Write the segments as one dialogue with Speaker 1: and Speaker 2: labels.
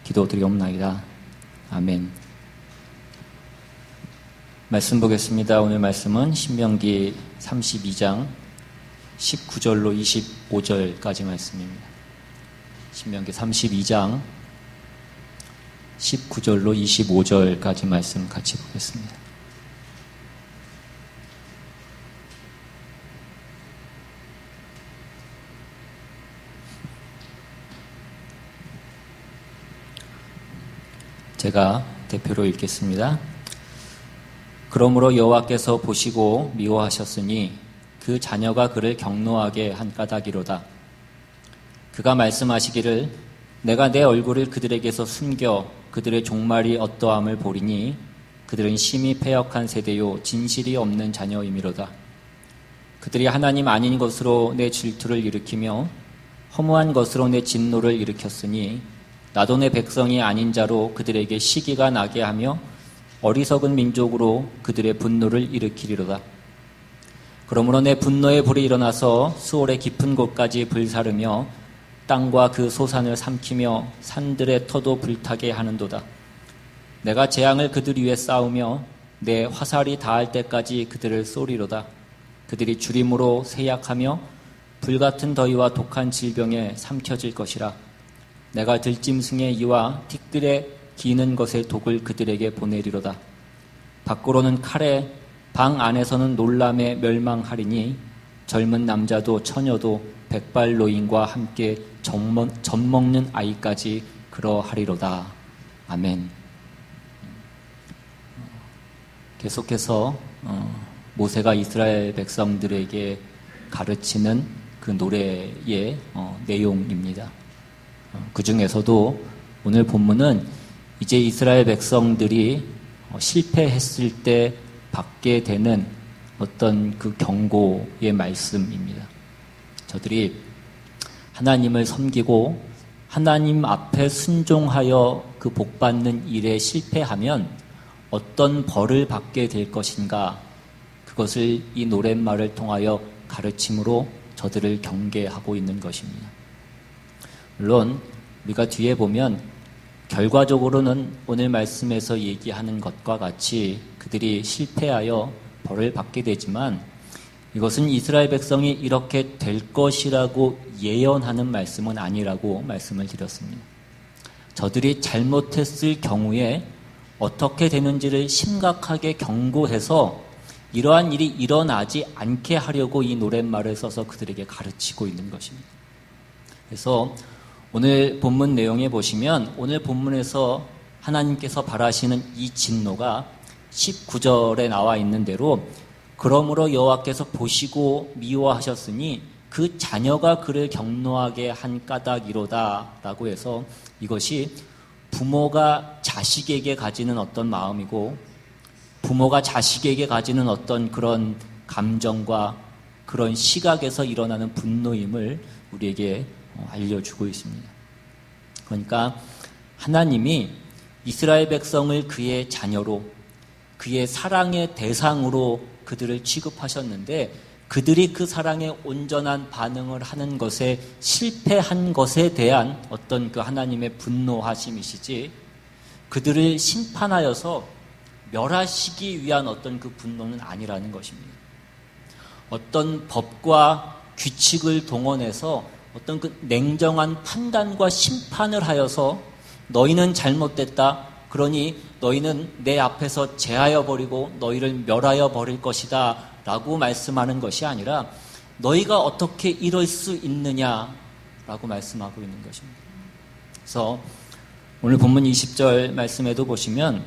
Speaker 1: 기도드리옵나이다. 아멘. 말씀 보겠습니다. 오늘 말씀은 신명기 32장 19절로 25절까지 말씀입니다. 신명기 32장 19절로 25절까지 말씀 같이 보겠습니다. 제가 대표로 읽겠습니다. 그러므로 여호와께서 보시고 미워하셨으니 그 자녀가 그를 경노하게 한 까닭이로다. 그가 말씀하시기를 내가 내 얼굴을 그들에게서 숨겨 그들의 종말이 어떠함을 보리니 그들은 심히 패역한 세대요 진실이 없는 자녀이미로다. 그들이 하나님 아닌 것으로 내 질투를 일으키며 허무한 것으로 내 진노를 일으켰으니 나도 내 백성이 아닌 자로 그들에게 시기가 나게 하며 어리석은 민족으로 그들의 분노를 일으키리로다. 그러므로 내 분노의 불이 일어나서 수월의 깊은 곳까지 불사르며 땅과 그 소산을 삼키며 산들의 터도 불타게 하는도다. 내가 재앙을 그들 위에 쌓으며 내 화살이 닿을 때까지 그들을 쏘리로다. 그들이 주림으로 세약하며 불같은 더위와 독한 질병에 삼켜질 것이라. 내가 들짐승의 이와 티끌에 기는 것의 독을 그들에게 보내리로다. 밖으로는 칼에 방 안에서는 놀람에 멸망하리니 젊은 남자도 처녀도 백발 노인과 함께 젖먹는 아이까지 그러하리로다. 아멘. 계속해서 모세가 이스라엘 백성들에게 가르치는 그 노래의 내용입니다. 그 중에서도 오늘 본문은 이제 이스라엘 백성들이 실패했을 때 받게 되는 어떤 그 경고의 말씀입니다. 저들이 하나님을 섬기고 하나님 앞에 순종하여 그 복받는 일에 실패하면 어떤 벌을 받게 될 것인가, 그것을 이 노랫말을 통하여 가르침으로 저들을 경계하고 있는 것입니다. 물론 우리가 뒤에 보면 결과적으로는 오늘 말씀에서 얘기하는 것과 같이 그들이 실패하여 벌을 받게 되지만 이것은 이스라엘 백성이 이렇게 될 것이라고 예언하는 말씀은 아니라고 말씀을 드렸습니다. 저들이 잘못했을 경우에 어떻게 되는지를 심각하게 경고해서 이러한 일이 일어나지 않게 하려고 이 노랫말을 써서 그들에게 가르치고 있는 것입니다. 그래서 오늘 본문 내용에 보시면 오늘 본문에서 하나님께서 바라시는 이 진노가 19절에 나와 있는 대로 그러므로 여호와께서 보시고 미워하셨으니 그 자녀가 그를 경노하게 한 까닭이로다 라고 해서 이것이 부모가 자식에게 가지는 어떤 마음이고 부모가 자식에게 가지는 어떤 그런 감정과 그런 시각에서 일어나는 분노임을 우리에게 알려주고 있습니다. 그러니까 하나님이 이스라엘 백성을 그의 자녀로 그의 사랑의 대상으로 그들을 취급하셨는데 그들이 그 사랑에 온전한 반응을 하는 것에 실패한 것에 대한 어떤 그 하나님의 분노하심이시지 그들을 심판하여서 멸하시기 위한 어떤 그 분노는 아니라는 것입니다. 어떤 법과 규칙을 동원해서 어떤 그 냉정한 판단과 심판을 하여서 너희는 잘못됐다. 그러니 너희는 내 앞에서 제하여 버리고 너희를 멸하여 버릴 것이다 라고 말씀하는 것이 아니라 너희가 어떻게 이럴 수 있느냐라고 말씀하고 있는 것입니다. 그래서 오늘 본문 20절 말씀에도 보시면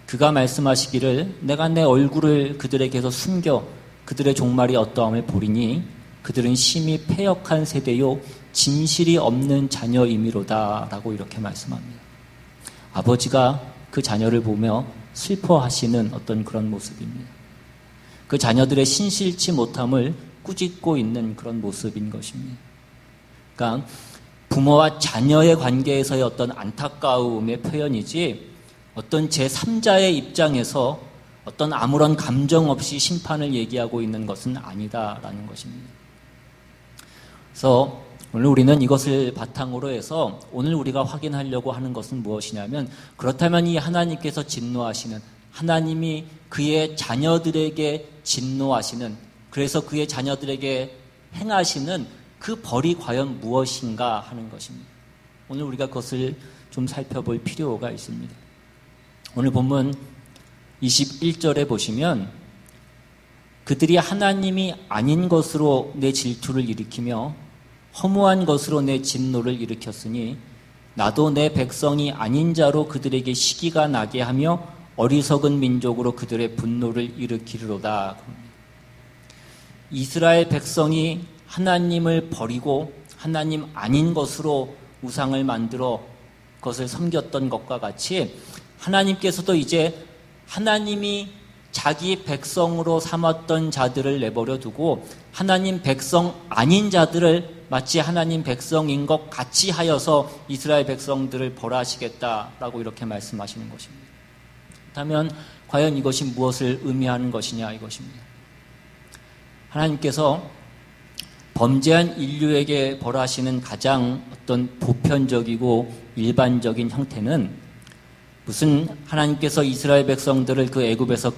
Speaker 1: 그가 말씀하시기를 내가 내 얼굴을 그들에게서 숨겨 그들의 종말이 어떠함을 보리니 그들은 심히 패역한 세대요 진실이 없는 자녀이미로다 라고 이렇게 말씀합니다. 아버지가 그 자녀를 보며 슬퍼하시는 어떤 그런 모습입니다. 그 자녀들의 신실치 못함을 꾸짖고 있는 그런 모습인 것입니다. 그러니까 부모와 자녀의 관계에서의 어떤 안타까움의 표현이지 어떤 제3자의 입장에서 어떤 아무런 감정 없이 심판을 얘기하고 있는 것은 아니다라는 것입니다. 그래서 오늘 우리는 이것을 바탕으로 해서 오늘 우리가 확인하려고 하는 것은 무엇이냐면, 그렇다면 이 하나님께서 진노하시는, 하나님이 그의 자녀들에게 진노하시는, 그래서 그의 자녀들에게 행하시는 그 벌이 과연 무엇인가 하는 것입니다. 오늘 우리가 그것을 좀 살펴볼 필요가 있습니다. 오늘 본문 21절에 보시면 그들이 하나님이 아닌 것으로 내 질투를 일으키며 허무한 것으로 내 진노를 일으켰으니 나도 내 백성이 아닌 자로 그들에게 시기가 나게 하며 어리석은 민족으로 그들의 분노를 일으키리로다. 이스라엘 백성이 하나님을 버리고 하나님 아닌 것으로 우상을 만들어 그것을 섬겼던 것과 같이 하나님께서도 이제 하나님이 자기 백성으로 삼았던 자들을 내버려 두고 하나님 백성 아닌 자들을 마치 하나님 백성인 것 같이 하여서 이스라엘 백성들을 벌하시겠다라고 이렇게 말씀하시는 것입니다. 그렇다면 과연 이것이 무엇을 의미하는 것이냐 이것입니다. 하나님께서 범죄한 인류에게 벌하시는 가장 어떤 보편적이고 일반적인 형태는 무슨 하나님께서 이스라엘 백성들을 그 애굽에서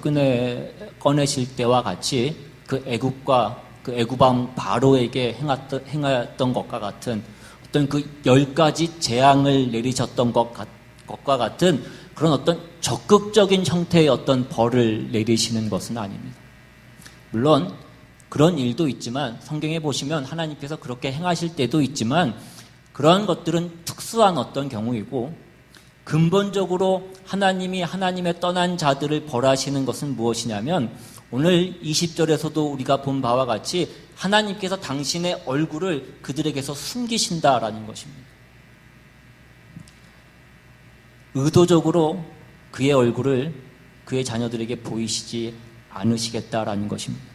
Speaker 1: 꺼내실 때와 같이 그 애굽과 그 애굽왕 바로에게 행하였던 것과 같은 어떤 그 10가지 재앙을 내리셨던 것과 같은 그런 어떤 적극적인 형태의 어떤 벌을 내리시는 것은 아닙니다. 물론 그런 일도 있지만 성경에 보시면 하나님께서 그렇게 행하실 때도 있지만 그러한 것들은 특수한 어떤 경우이고 근본적으로 하나님이 하나님의 떠난 자들을 벌하시는 것은 무엇이냐면 오늘 20절에서도 우리가 본 바와 같이 하나님께서 당신의 얼굴을 그들에게서 숨기신다라는 것입니다. 의도적으로 그의 얼굴을 그의 자녀들에게 보이시지 않으시겠다라는 것입니다.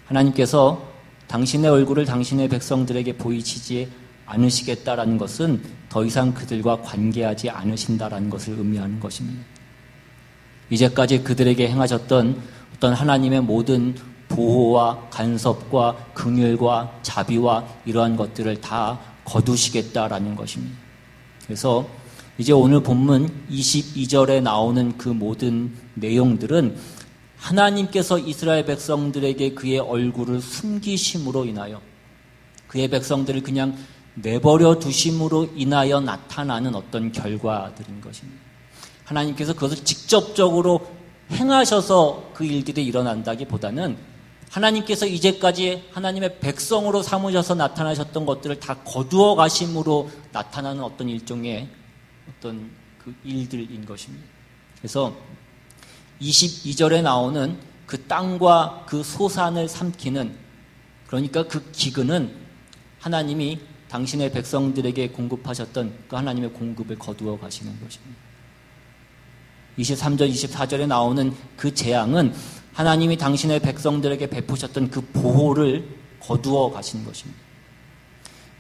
Speaker 1: 하나님께서 당신의 얼굴을 당신의 백성들에게 보이시지 않으시겠다라는 것은 더 이상 그들과 관계하지 않으신다라는 것을 의미하는 것입니다. 이제까지 그들에게 행하셨던 어떤 하나님의 모든 보호와 간섭과 긍휼과 자비와 이러한 것들을 다 거두시겠다라는 것입니다. 그래서 이제 오늘 본문 22절에 나오는 그 모든 내용들은 하나님께서 이스라엘 백성들에게 그의 얼굴을 숨기심으로 인하여 그의 백성들을 그냥 내버려 두심으로 인하여 나타나는 어떤 결과들인 것입니다. 하나님께서 그것을 직접적으로 행하셔서 그 일들이 일어난다기보다는 하나님께서 이제까지 하나님의 백성으로 삼으셔서 나타나셨던 것들을 다 거두어 가심으로 나타나는 어떤 일종의 어떤 그 일들인 것입니다. 그래서 22절에 나오는 그 땅과 그 소산을 삼키는, 그러니까 그 기근은 하나님이 당신의 백성들에게 공급하셨던 그 하나님의 공급을 거두어 가시는 것입니다. 23절, 24절에 나오는 그 재앙은 하나님이 당신의 백성들에게 베푸셨던 그 보호를 거두어 가시는 것입니다.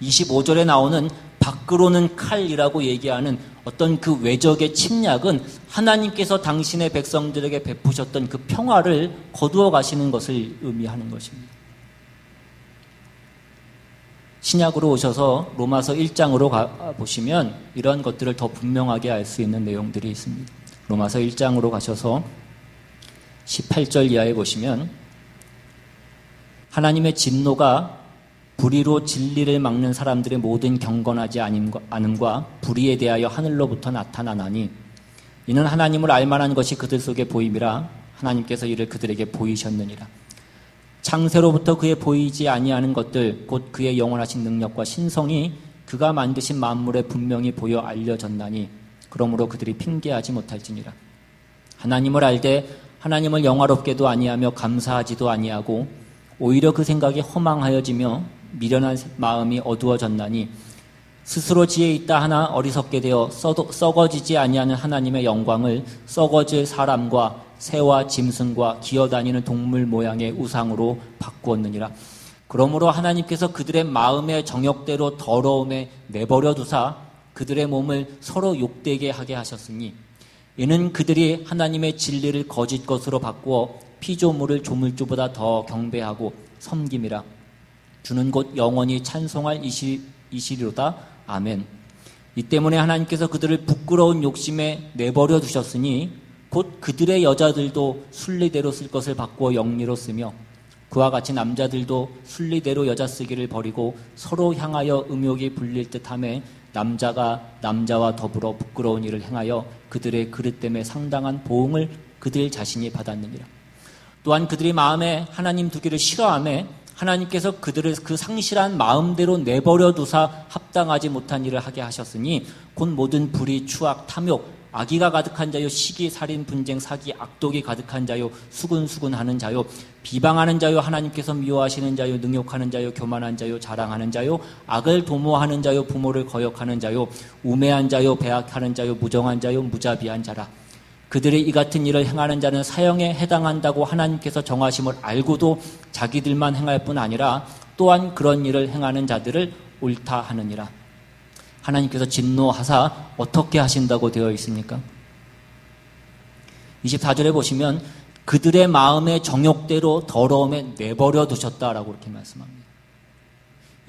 Speaker 1: 25절에 나오는 밖으로는 칼이라고 얘기하는 어떤 그 외적의 침략은 하나님께서 당신의 백성들에게 베푸셨던 그 평화를 거두어 가시는 것을 의미하는 것입니다. 신약으로 오셔서 로마서 1장으로 가보시면 이런 것들을 더 분명하게 알 수 있는 내용들이 있습니다. 로마서 1장으로 가셔서 18절 이하에 보시면 하나님의 진노가 불의로 진리를 막는 사람들의 모든 경건하지 않음과 불의에 대하여 하늘로부터 나타나나니 이는 하나님을 알만한 것이 그들 속에 보임이라 하나님께서 이를 그들에게 보이셨느니라. 창세로부터 그의 보이지 아니하는 것들 곧 그의 영원하신 능력과 신성이 그가 만드신 만물에 분명히 보여 알려졌나니 그러므로 그들이 핑계하지 못할지니라. 하나님을 알되 하나님을 영화롭게도 아니하며 감사하지도 아니하고 오히려 그 생각이 허망하여지며 미련한 마음이 어두워졌나니 스스로 지혜 있다 하나 어리석게 되어 썩어지지 아니하는 하나님의 영광을 썩어질 사람과 새와 짐승과 기어다니는 동물 모양의 우상으로 바꾸었느니라. 그러므로 하나님께서 그들의 마음의 정욕대로 더러움에 내버려 두사 그들의 몸을 서로 욕되게 하게 하셨으니 이는 그들이 하나님의 진리를 거짓 것으로 바꾸어 피조물을 조물주보다 더 경배하고 섬김이라. 주는 곧 영원히 찬송할 이시리로다. 아멘. 이 때문에 하나님께서 그들을 부끄러운 욕심에 내버려 두셨으니 곧 그들의 여자들도 순리대로 쓸 것을 바꾸어 영리로 쓰며 그와 같이 남자들도 순리대로 여자 쓰기를 버리고 서로 향하여 음욕이 불릴 듯하며 남자가 남자와 더불어 부끄러운 일을 행하여 그들의 그릇됨에 상당한 보응을 그들 자신이 받았느니라. 또한 그들이 마음에 하나님 두기를 싫어하며 하나님께서 그들을 그 상실한 마음대로 내버려 두사 합당하지 못한 일을 하게 하셨으니 곧 모든 불의, 추악, 탐욕, 악의가 가득한 자요, 시기, 살인, 분쟁, 사기, 악독이 가득한 자요, 수군수군하는 자요, 비방하는 자요, 하나님께서 미워하시는 자요, 능욕하는 자요, 교만한 자요, 자랑하는 자요, 악을 도모하는 자요, 부모를 거역하는 자요, 우매한 자요, 배악하는 자요, 무정한 자요, 무자비한 자라. 그들의 이 같은 일을 행하는 자는 사형에 해당한다고 하나님께서 정하심을 알고도 자기들만 행할 뿐 아니라 또한 그런 일을 행하는 자들을 옳다 하느니라. 하나님께서 진노하사 어떻게 하신다고 되어 있습니까? 24절에 보시면 그들의 마음의 정욕대로 더러움에 내버려 두셨다라고 이렇게 말씀합니다.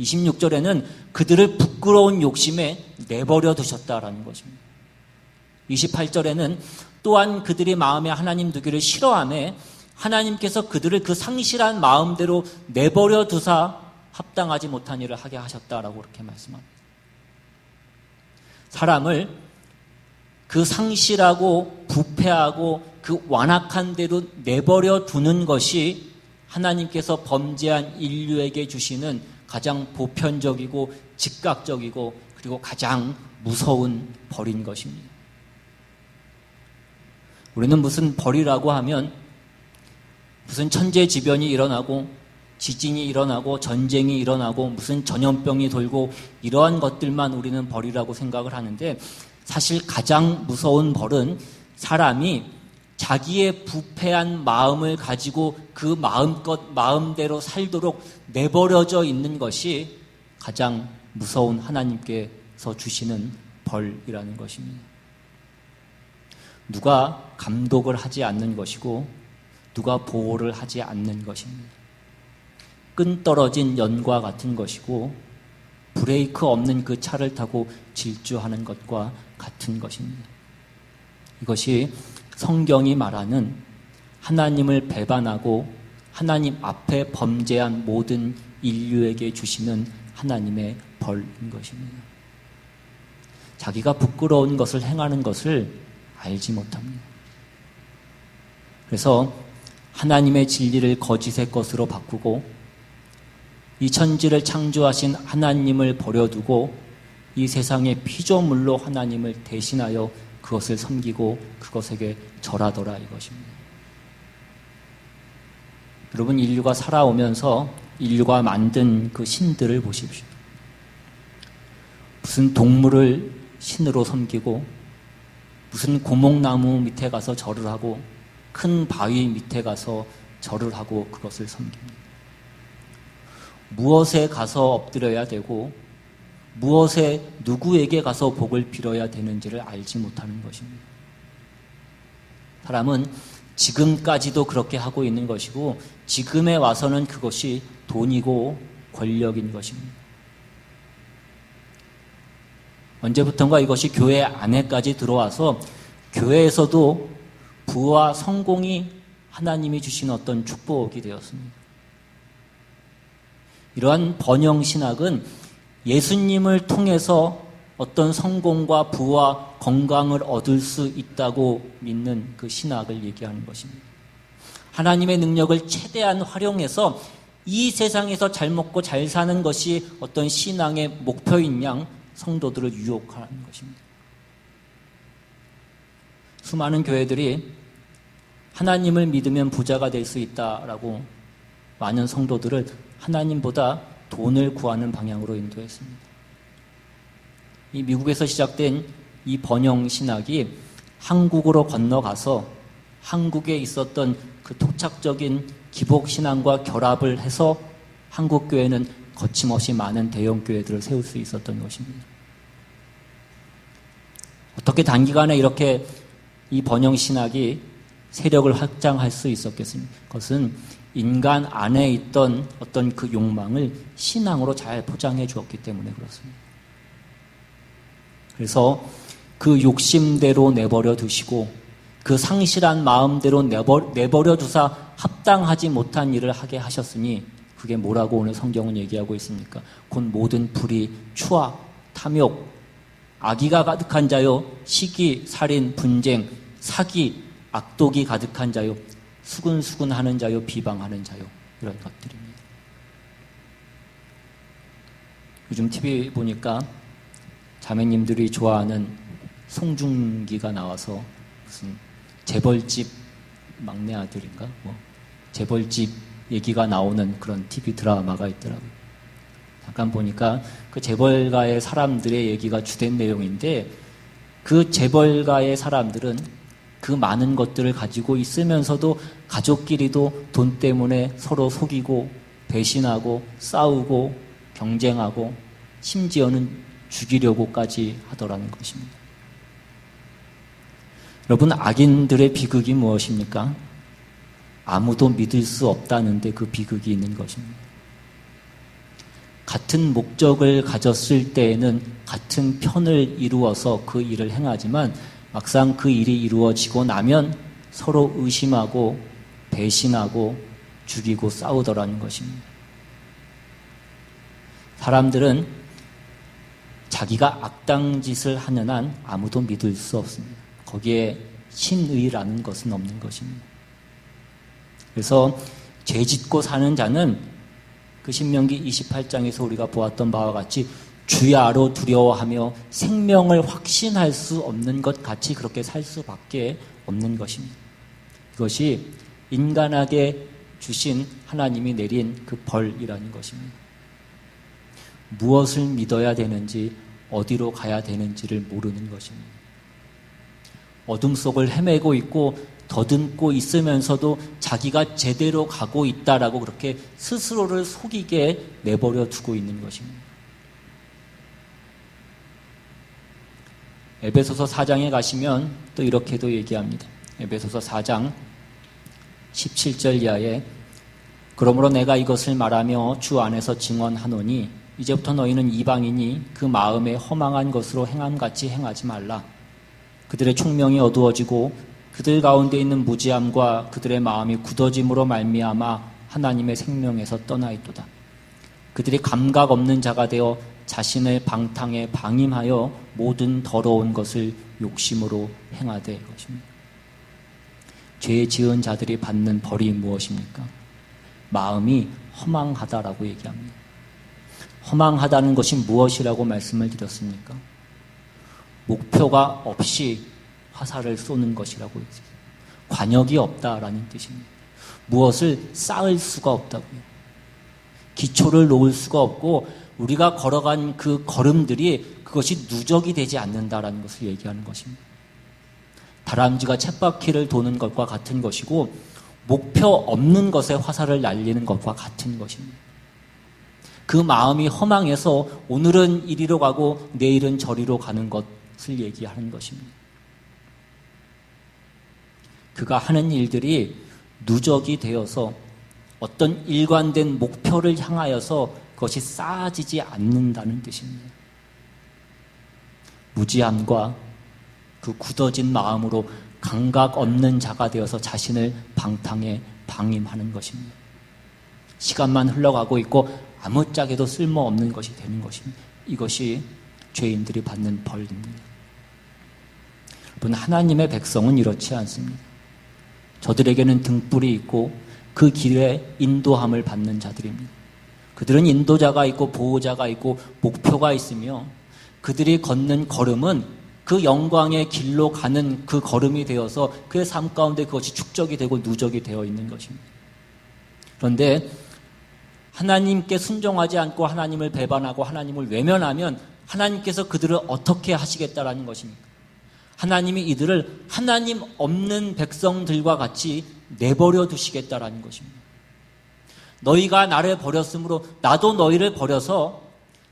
Speaker 1: 26절에는 그들을 부끄러운 욕심에 내버려 두셨다라는 것입니다. 28절에는 또한 그들이 마음에 하나님 두기를 싫어하며 하나님께서 그들을 그 상실한 마음대로 내버려 두사 합당하지 못한 일을 하게 하셨다라고 이렇게 말씀합니다. 사람을 그 상실하고 부패하고 그 완악한 대로 내버려 두는 것이 하나님께서 범죄한 인류에게 주시는 가장 보편적이고 즉각적이고 그리고 가장 무서운 벌인 것입니다. 우리는 무슨 벌이라고 하면 무슨 천재지변이 일어나고 지진이 일어나고 전쟁이 일어나고 무슨 전염병이 돌고 이러한 것들만 우리는 벌이라고 생각을 하는데 사실 가장 무서운 벌은 사람이 자기의 부패한 마음을 가지고 그 마음대로 살도록 내버려져 있는 것이 가장 무서운 하나님께서 주시는 벌이라는 것입니다. 누가 감독을 하지 않는 것이고 누가 보호를 하지 않는 것입니다. 끈 떨어진 연과 같은 것이고 브레이크 없는 그 차를 타고 질주하는 것과 같은 것입니다. 이것이 성경이 말하는 하나님을 배반하고 하나님 앞에 범죄한 모든 인류에게 주시는 하나님의 벌인 것입니다. 자기가 부끄러운 것을 행하는 것을 알지 못합니다. 그래서 하나님의 진리를 거짓의 것으로 바꾸고 이 천지를 창조하신 하나님을 버려두고 이 세상의 피조물로 하나님을 대신하여 그것을 섬기고 그것에게 절하더라 이것입니다. 여러분, 인류가 살아오면서 인류가 만든 그 신들을 보십시오. 무슨 동물을 신으로 섬기고 무슨 고목나무 밑에 가서 절을 하고 큰 바위 밑에 가서 절을 하고 그것을 섬깁니다. 무엇에 가서 엎드려야 되고 무엇에 누구에게 가서 복을 빌어야 되는지를 알지 못하는 것입니다. 사람은 지금까지도 그렇게 하고 있는 것이고 지금에 와서는 그것이 돈이고 권력인 것입니다. 언제부턴가 이것이 교회 안에까지 들어와서 교회에서도 부와 성공이 하나님이 주신 어떤 축복이 되었습니다. 이러한 번영신학은 예수님을 통해서 어떤 성공과 부와 건강을 얻을 수 있다고 믿는 그 신학을 얘기하는 것입니다. 하나님의 능력을 최대한 활용해서 이 세상에서 잘 먹고 잘 사는 것이 어떤 신앙의 목표인 양 성도들을 유혹하는 것입니다. 수많은 교회들이 하나님을 믿으면 부자가 될 수 있다라고 많은 성도들을 하나님보다 돈을 구하는 방향으로 인도했습니다. 이 미국에서 시작된 이 번영 신학이 한국으로 건너가서 한국에 있었던 그 토착적인 기복 신앙과 결합을 해서 한국 교회는 거침없이 많은 대형 교회들을 세울 수 있었던 것입니다. 어떻게 단기간에 이렇게 이 번영 신학이 세력을 확장할 수 있었겠습니까? 그것은 인간 안에 있던 어떤 그 욕망을 신앙으로 잘 포장해 주었기 때문에 그렇습니다. 그래서 그 욕심대로 내버려 두시고 그 상실한 마음대로 내버려 두사 합당하지 못한 일을 하게 하셨으니 그게 뭐라고 오늘 성경은 얘기하고 있습니까? 곧 모든 불의, 추악, 탐욕, 악의가 가득한 자요, 시기, 살인, 분쟁, 사기, 악독이 가득한 자요, 수근수근하는 자요, 비방하는 자요, 이런 것들입니다. 요즘 TV 보니까 자매님들이 좋아하는 송중기가 나와서 무슨 재벌집 막내 아들인가? 재벌집 얘기가 나오는 그런 TV 드라마가 있더라고요. 잠깐 보니까 그 재벌가의 사람들의 얘기가 주된 내용인데 그 재벌가의 사람들은 그 많은 것들을 가지고 있으면서도 가족끼리도 돈 때문에 서로 속이고 배신하고 싸우고 경쟁하고 심지어는 죽이려고까지 하더라는 것입니다. 여러분, 악인들의 비극이 무엇입니까? 아무도 믿을 수 없다는데 그 비극이 있는 것입니다. 같은 목적을 가졌을 때에는 같은 편을 이루어서 그 일을 행하지만 막상 그 일이 이루어지고 나면 서로 의심하고 배신하고 죽이고 싸우더라는 것입니다. 사람들은 자기가 악당 짓을 하는 한 아무도 믿을 수 없습니다. 거기에 신의라는 것은 없는 것입니다. 그래서 죄 짓고 사는 자는 그 신명기 28장에서 우리가 보았던 바와 같이 주야로 두려워하며 생명을 확신할 수 없는 것 같이 그렇게 살 수밖에 없는 것입니다. 이것이 인간에게 주신 하나님이 내린 그 벌이라는 것입니다. 무엇을 믿어야 되는지 어디로 가야 되는지를 모르는 것입니다. 어둠 속을 헤매고 있고 더듬고 있으면서도 자기가 제대로 가고 있다라고 그렇게 스스로를 속이게 내버려 두고 있는 것입니다. 에베소서 4장에 가시면 또 이렇게도 얘기합니다. 에베소서 4장 17절 이하에 그러므로 내가 이것을 말하며 주 안에서 증언하노니 이제부터 너희는 이방인이 그 마음에 허망한 것으로 행함같이 행하지 말라. 그들의 총명이 어두워지고 그들 가운데 있는 무지함과 그들의 마음이 굳어짐으로 말미암아 하나님의 생명에서 떠나 있도다. 그들이 감각 없는 자가 되어 자신을 방탕에 방임하여 모든 더러운 것을 욕심으로 행하되 것입니다. 죄 지은 자들이 받는 벌이 무엇입니까? 마음이 허망하다라고 얘기합니다. 허망하다는 것이 무엇이라고 말씀을 드렸습니까? 목표가 없이 화살을 쏘는 것이라고 했어요. 관역이 없다라는 뜻입니다. 무엇을 쌓을 수가 없다고요. 기초를 놓을 수가 없고 우리가 걸어간 그 걸음들이 그것이 누적이 되지 않는다라는 것을 얘기하는 것입니다. 다람쥐가 쳇바퀴를 도는 것과 같은 것이고 목표 없는 것에 화살을 날리는 것과 같은 것입니다. 그 마음이 허망해서 오늘은 이리로 가고 내일은 저리로 가는 것을 얘기하는 것입니다. 그가 하는 일들이 누적이 되어서 어떤 일관된 목표를 향하여서 그것이 쌓아지지 않는다는 뜻입니다. 무지함과 그 굳어진 마음으로 감각 없는 자가 되어서 자신을 방탕에 방임하는 것입니다. 시간만 흘러가고 있고 아무짝에도 쓸모없는 것이 되는 것입니다. 이것이 죄인들이 받는 벌입니다. 여러분, 하나님의 백성은 이렇지 않습니다. 저들에게는 등불이 있고 그 길에 인도함을 받는 자들입니다. 그들은 인도자가 있고 보호자가 있고 목표가 있으며 그들이 걷는 걸음은 그 영광의 길로 가는 그 걸음이 되어서 그의 삶 가운데 그것이 축적이 되고 누적이 되어 있는 것입니다. 그런데 하나님께 순종하지 않고 하나님을 배반하고 하나님을 외면하면 하나님께서 그들을 어떻게 하시겠다라는 것입니까? 하나님이 이들을 하나님 없는 백성들과 같이 내버려 두시겠다라는 것입니다. 너희가 나를 버렸으므로 나도 너희를 버려서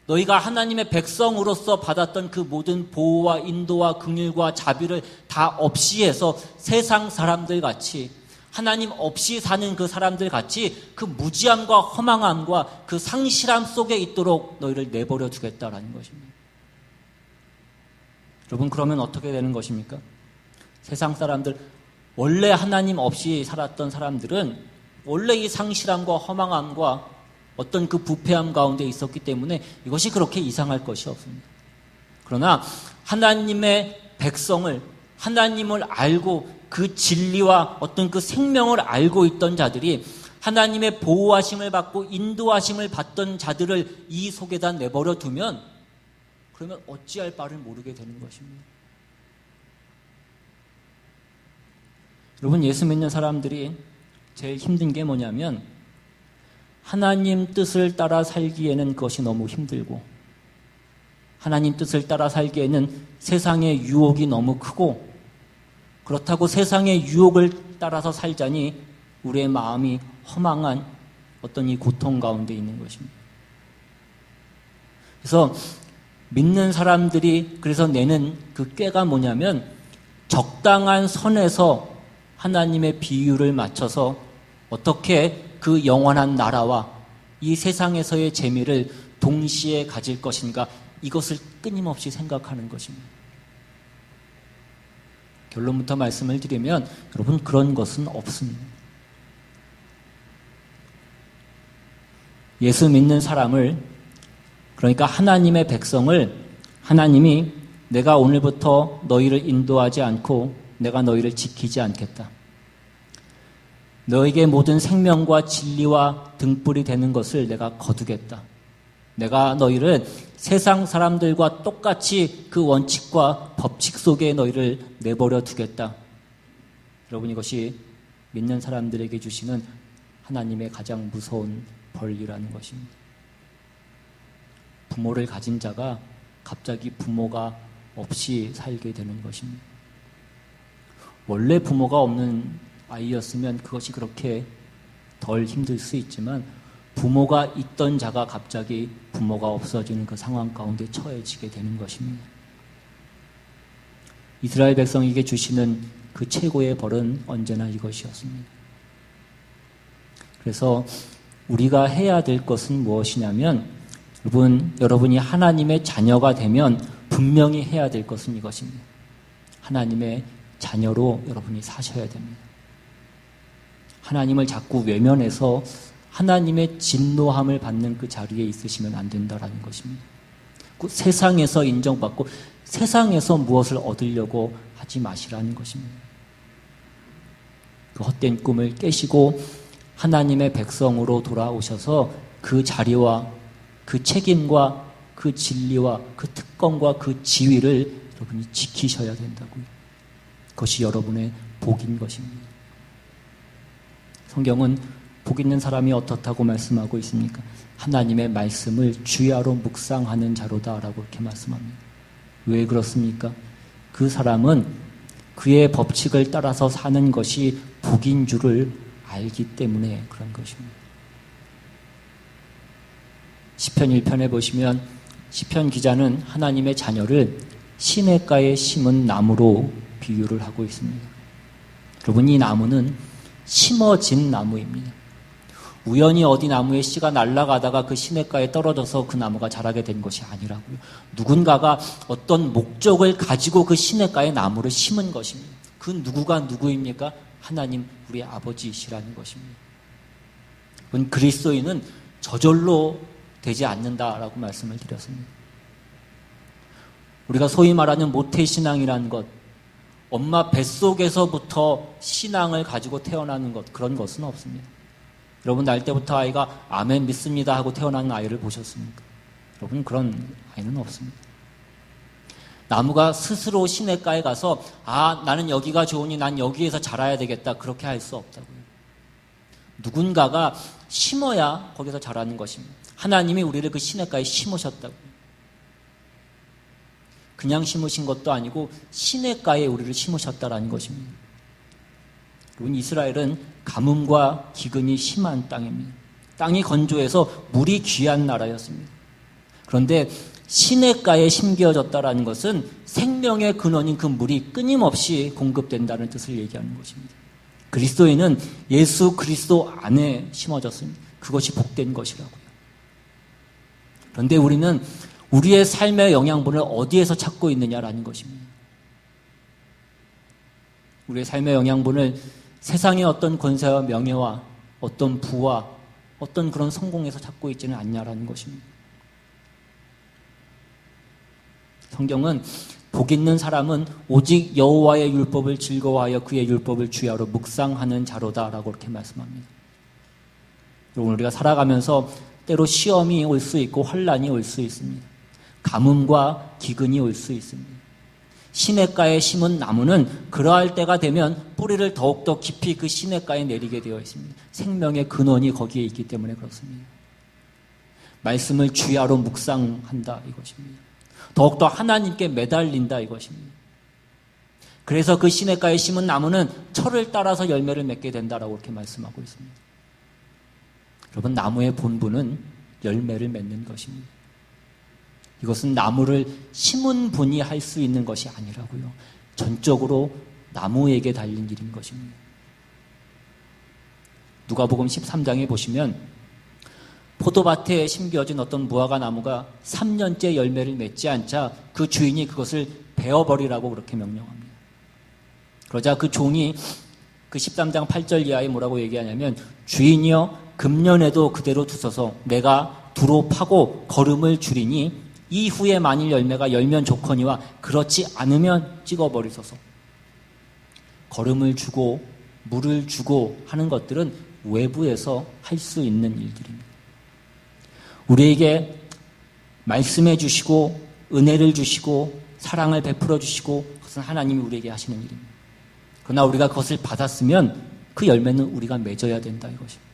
Speaker 1: 너희가 하나님의 백성으로서 받았던 그 모든 보호와 인도와 긍휼과 자비를 다 없이 해서 세상 사람들 같이 하나님 없이 사는 그 사람들 같이 그 무지함과 허망함과 그 상실함 속에 있도록 너희를 내버려 두겠다라는 것입니다. 여러분, 그러면 어떻게 되는 것입니까? 세상 사람들, 원래 하나님 없이 살았던 사람들은 원래 이 상실함과 허망함과 어떤 그 부패함 가운데 있었기 때문에 이것이 그렇게 이상할 것이 없습니다. 그러나 하나님의 백성을, 하나님을 알고 그 진리와 어떤 그 생명을 알고 있던 자들이 하나님의 보호하심을 받고 인도하심을 받던 자들을 이 속에다 내버려 두면 그러면 어찌할 바를 모르게 되는 것입니다. 여러분, 예수 믿는 사람들이 제일 힘든 게 뭐냐면 하나님 뜻을 따라 살기에는 그것이 너무 힘들고 하나님 뜻을 따라 살기에는 세상의 유혹이 너무 크고 그렇다고 세상의 유혹을 따라서 살자니 우리의 마음이 허망한 어떤 이 고통 가운데 있는 것입니다. 그래서 믿는 사람들이 그래서 내는 그 꾀가 뭐냐면 적당한 선에서 하나님의 비율을 맞춰서 어떻게 그 영원한 나라와 이 세상에서의 재미를 동시에 가질 것인가, 이것을 끊임없이 생각하는 것입니다. 결론부터 말씀을 드리면 여러분, 그런 것은 없습니다. 예수 믿는 사람을, 그러니까 하나님의 백성을 하나님이 내가 오늘부터 너희를 인도하지 않고 내가 너희를 지키지 않겠다. 너에게 모든 생명과 진리와 등불이 되는 것을 내가 거두겠다. 내가 너희를 세상 사람들과 똑같이 그 원칙과 법칙 속에 너희를 내버려 두겠다. 여러분, 이것이 믿는 사람들에게 주시는 하나님의 가장 무서운 벌이라는 것입니다. 부모를 가진 자가 갑자기 부모가 없이 살게 되는 것입니다. 원래 부모가 없는 아이였으면 그것이 그렇게 덜 힘들 수 있지만 부모가 있던 자가 갑자기 부모가 없어지는 그 상황 가운데 처해지게 되는 것입니다. 이스라엘 백성에게 주시는 그 최고의 벌은 언제나 이것이었습니다. 그래서 우리가 해야 될 것은 무엇이냐면 여러분이 하나님의 자녀가 되면 분명히 해야 될 것은 이것입니다. 하나님의 자녀로 여러분이 사셔야 됩니다. 하나님을 자꾸 외면해서 하나님의 진노함을 받는 그 자리에 있으시면 안 된다라는 것입니다. 세상에서 인정받고 세상에서 무엇을 얻으려고 하지 마시라는 것입니다. 그 헛된 꿈을 깨시고 하나님의 백성으로 돌아오셔서 그 자리와 그 책임과 그 진리와 그 특권과 그 지위를 여러분이 지키셔야 된다고요. 그것이 여러분의 복인 것입니다. 성경은 복 있는 사람이 어떻다고 말씀하고 있습니까? 하나님의 말씀을 주야로 묵상하는 자로다라고 이렇게 말씀합니다. 왜 그렇습니까? 그 사람은 그의 법칙을 따라서 사는 것이 복인 줄을 알기 때문에 그런 것입니다. 시편 1편에 보시면 시편 기자는 하나님의 자녀를 시냇가에 심은 나무로 비유를 하고 있습니다. 여러분, 이 나무는 심어진 나무입니다. 우연히 어디 나무에 씨가 날아가다가 그 시냇가에 떨어져서 그 나무가 자라게 된 것이 아니라고요. 누군가가 어떤 목적을 가지고 그 시냇가에 나무를 심은 것입니다. 그 누구가 누구입니까? 하나님, 우리 아버지이시라는 것입니다. 그리스도인은 저절로 되지 않는다라고 말씀을 드렸습니다. 우리가 소위 말하는 모태신앙이라는 것, 엄마 뱃속에서부터 신앙을 가지고 태어나는 것, 그런 것은 없습니다. 여러분, 날 때부터 아이가 아멘 믿습니다 하고 태어나는 아이를 보셨습니까? 여러분, 그런 아이는 없습니다. 나무가 스스로 시냇가에 가서 나는 여기가 좋으니 난 여기에서 자라야 되겠다, 그렇게 할 수 없다고요. 누군가가 심어야 거기서 자라는 것입니다. 하나님이 우리를 그 시냇가에 심으셨다고요. 그냥 심으신 것도 아니고 시냇가에 우리를 심으셨다라는 것입니다. 여러분, 이스라엘은 가뭄과 기근이 심한 땅입니다. 땅이 건조해서 물이 귀한 나라였습니다. 그런데 시냇가에 심겨졌다라는 것은 생명의 근원인 그 물이 끊임없이 공급된다는 뜻을 얘기하는 것입니다. 그리스도인은 예수 그리스도 안에 심어졌습니다. 그것이 복된 것이라고요. 그런데 우리는 우리의 삶의 영양분을 어디에서 찾고 있느냐라는 것입니다. 우리의 삶의 영양분을 세상의 어떤 권세와 명예와 어떤 부와 어떤 그런 성공에서 찾고 있지는 않냐라는 것입니다. 성경은 복 있는 사람은 오직 여호와의 율법을 즐거워하여 그의 율법을 주야로 묵상하는 자로다라고 이렇게 말씀합니다. 여러분, 우리가 살아가면서 때로 시험이 올 수 있고 환난이 올 수 있습니다. 가뭄과 기근이 올 수 있습니다. 시냇가에 심은 나무는 그러할 때가 되면 뿌리를 더욱더 깊이 그 시냇가에 내리게 되어 있습니다. 생명의 근원이 거기에 있기 때문에 그렇습니다. 말씀을 주야로 묵상한다 이것입니다. 더욱더 하나님께 매달린다 이것입니다. 그래서 그 시냇가에 심은 나무는 철을 따라서 열매를 맺게 된다라고 이렇게 말씀하고 있습니다. 여러분, 나무의 본분은 열매를 맺는 것입니다. 이것은 나무를 심은 분이 할 수 있는 것이 아니라고요. 전적으로 나무에게 달린 일인 것입니다. 누가복음 13장에 보시면 포도밭에 심겨진 어떤 무화과 나무가 3년째 열매를 맺지 않자 그 주인이 그것을 베어버리라고 그렇게 명령합니다. 그러자 그 종이 그 13장 8절 이하에 뭐라고 얘기하냐면, 주인이여 금년에도 그대로 두소서 내가 두로 파고 거름을 줄이니 이후에 만일 열매가 열면 좋거니와 그렇지 않으면 찍어버리소서. 거름을 주고 물을 주고 하는 것들은 외부에서 할 수 있는 일들입니다. 우리에게 말씀해 주시고 은혜를 주시고 사랑을 베풀어 주시고 그것은 하나님이 우리에게 하시는 일입니다. 그러나 우리가 그것을 받았으면 그 열매는 우리가 맺어야 된다 이것입니다.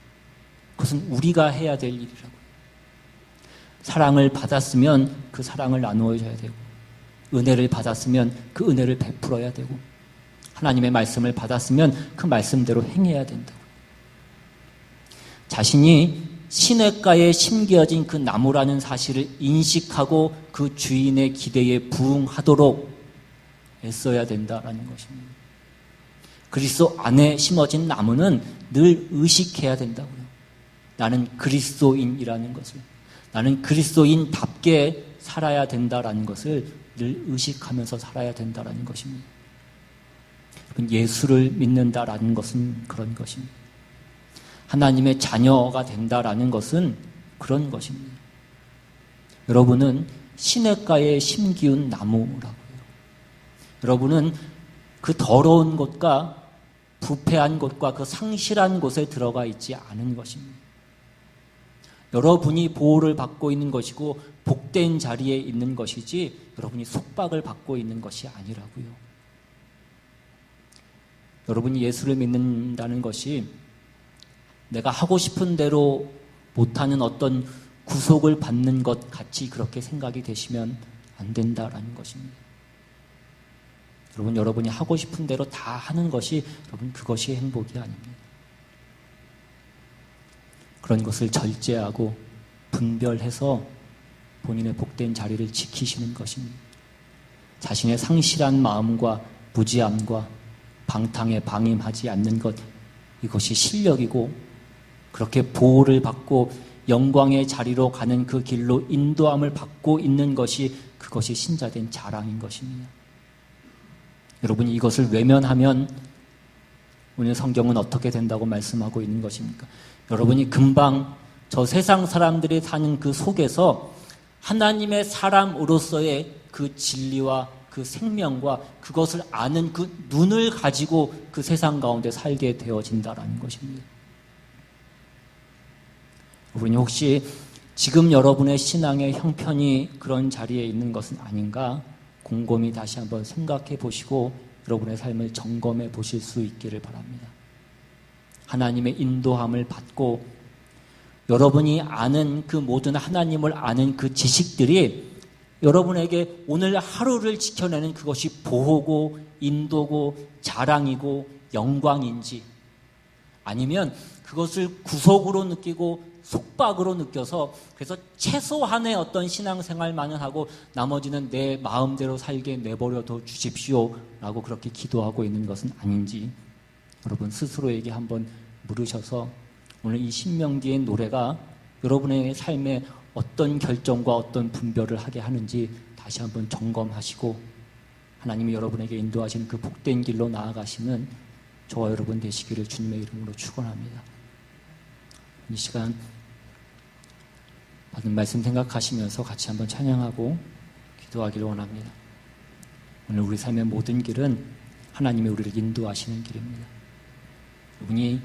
Speaker 1: 그것은 우리가 해야 될 일이라고요. 사랑을 받았으면 그 사랑을 나누어줘야 되고, 은혜를 받았으면 그 은혜를 베풀어야 되고, 하나님의 말씀을 받았으면 그 말씀대로 행해야 된다고. 자신이 시냇가에 심겨진 그 나무라는 사실을 인식하고 그 주인의 기대에 부응하도록 애써야 된다라는 것입니다. 그리스도 안에 심어진 나무는 늘 의식해야 된다고요. 나는 그리스도인이라는 것을, 나는 그리스도인답게 살아야 된다라는 것을 늘 의식하면서 살아야 된다라는 것입니다. 예수를 믿는다라는 것은 그런 것입니다. 하나님의 자녀가 된다라는 것은 그런 것입니다. 여러분은 시냇가에 심기운 나무라고요. 여러분은 그 더러운 곳과 부패한 곳과 그 상실한 곳에 들어가 있지 않은 것입니다. 여러분이 보호를 받고 있는 것이고 복된 자리에 있는 것이지 여러분이 속박을 받고 있는 것이 아니라고요. 여러분이 예수를 믿는다는 것이 내가 하고 싶은 대로 못하는 어떤 구속을 받는 것 같이 그렇게 생각이 되시면 안 된다라는 것입니다. 여러분이 하고 싶은 대로 다 하는 것이 여러분 그것이 행복이 아닙니다. 그런 것을 절제하고 분별해서 본인의 복된 자리를 지키시는 것입니다. 자신의 상실한 마음과 무지함과 방탕에 방임하지 않는 것, 이것이 실력이고 그렇게 보호를 받고 영광의 자리로 가는 그 길로 인도함을 받고 있는 것이 그것이 신자된 자랑인 것입니다. 여러분이 이것을 외면하면 오늘 성경은 어떻게 된다고 말씀하고 있는 것입니까? 여러분이 금방 저 세상 사람들이 사는 그 속에서 하나님의 사람으로서의 그 진리와 그 생명과 그것을 아는 그 눈을 가지고 그 세상 가운데 살게 되어진다라는 것입니다. 여러분이 혹시 지금 여러분의 신앙의 형편이 그런 자리에 있는 것은 아닌가 곰곰이 다시 한번 생각해 보시고 여러분의 삶을 점검해 보실 수 있기를 바랍니다. 하나님의 인도함을 받고 여러분이 아는 그 모든 하나님을 아는 그 지식들이 여러분에게 오늘 하루를 지켜내는 그것이 보호고 인도고 자랑이고 영광인지, 아니면 그것을 구속으로 느끼고 속박으로 느껴서 그래서 최소한의 어떤 신앙생활만은 하고 나머지는 내 마음대로 살게 내버려 둬 주십시오 라고 그렇게 기도하고 있는 것은 아닌지 여러분 스스로에게 한번 물으셔서 오늘 이 신명기의 노래가 여러분의 삶에 어떤 결정과 어떤 분별을 하게 하는지 다시 한번 점검하시고 하나님이 여러분에게 인도하시는 그 복된 길로 나아가시는 저와 여러분 되시기를 주님의 이름으로 축원합니다. 이 시간 받은 말씀 생각하시면서 같이 한번 찬양하고 기도하기를 원합니다. 오늘 우리 삶의 모든 길은 하나님이 우리를 인도하시는 길입니다. 여러분이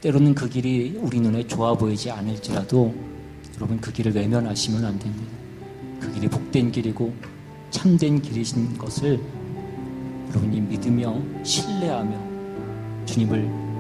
Speaker 1: 때로는 그 길이 우리 눈에 좋아 보이지 않을지라도 여러분 그 길을 외면하시면 안 됩니다. 그 길이 복된 길이고 참된 길이신 것을 여러분이 믿으며 신뢰하며 주님을